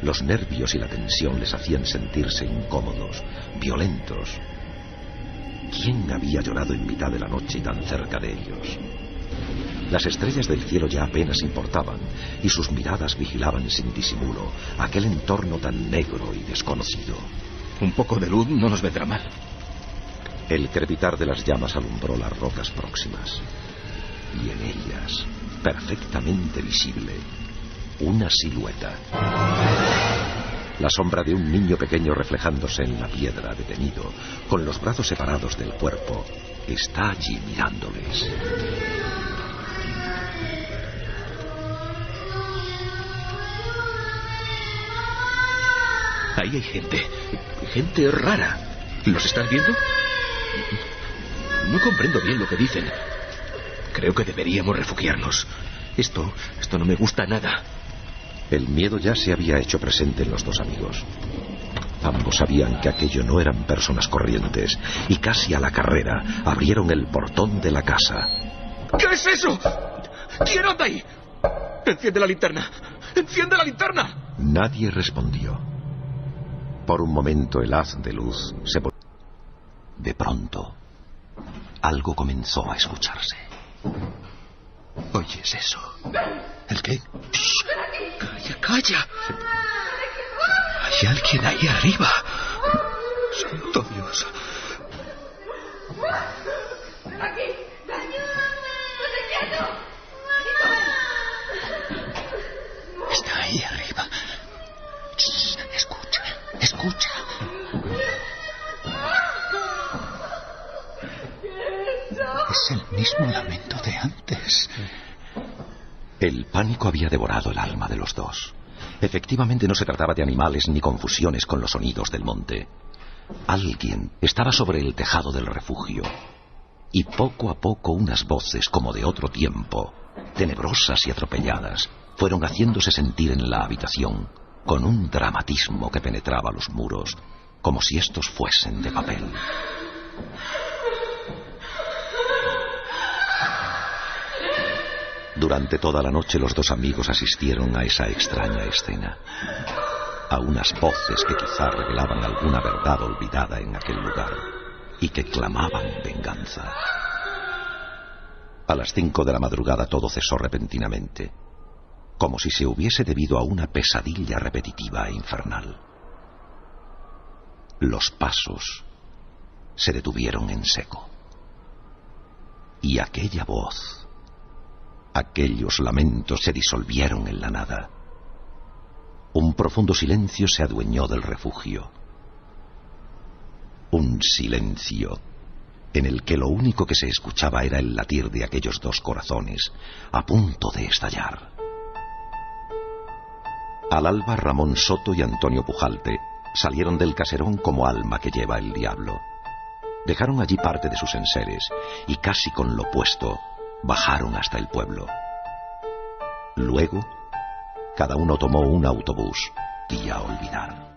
Los nervios y la tensión les hacían sentirse incómodos, violentos. ¿Quién había llorado en mitad de la noche y tan cerca de ellos? Las estrellas del cielo ya apenas importaban, y sus miradas vigilaban sin disimulo aquel entorno tan negro y desconocido. Un poco de luz no nos vendrá mal. El crepitar de las llamas alumbró las rocas próximas, y en ellas, perfectamente visible, una silueta. La sombra de un niño pequeño reflejándose en la piedra, detenido, con los brazos separados del cuerpo, está allí mirándoles. Ahí hay gente rara. ¿Los estás viendo? No comprendo bien lo que dicen. Creo que deberíamos refugiarnos. Esto no me gusta nada. El miedo ya se había hecho presente en los dos amigos. Ambos sabían que aquello no eran personas corrientes, y casi a la carrera abrieron el portón de la casa. ¿Qué es eso? ¿Quién anda ahí? ¡Enciende la linterna! ¡Enciende la linterna! Nadie respondió. Por un momento el haz de luz se volvió. De pronto, algo comenzó a escucharse. ¿Oyes eso? ¿El qué? ¡Calla, calla! Hay alguien ahí arriba. ¡Santo Dios! Está ahí arriba. Escucha, escucha. Es el mismo lamento de antes. El pánico había devorado el alma de los dos. Efectivamente no se trataba de animales ni confusiones con los sonidos del monte. Alguien estaba sobre el tejado del refugio, y poco a poco unas voces como de otro tiempo, tenebrosas y atropelladas, fueron haciéndose sentir en la habitación, con un dramatismo que penetraba los muros, como si estos fuesen de papel. Durante toda la noche los dos amigos asistieron a esa extraña escena, a unas voces que quizá revelaban alguna verdad olvidada en aquel lugar y que clamaban venganza. A las 5 de la madrugada todo cesó repentinamente, como si se hubiese debido a una pesadilla repetitiva e infernal. Los pasos se detuvieron en seco, y aquella voz, aquellos lamentos se disolvieron en la nada. Un profundo silencio se adueñó del refugio. Un silencio en el que lo único que se escuchaba era el latir de aquellos dos corazones a punto de estallar. Al alba, Ramón Soto y Antonio Pujalte salieron del caserón como alma que lleva el diablo. Dejaron allí parte de sus enseres y casi con lo puesto bajaron hasta el pueblo. Luego, cada uno tomó un autobús y a olvidar.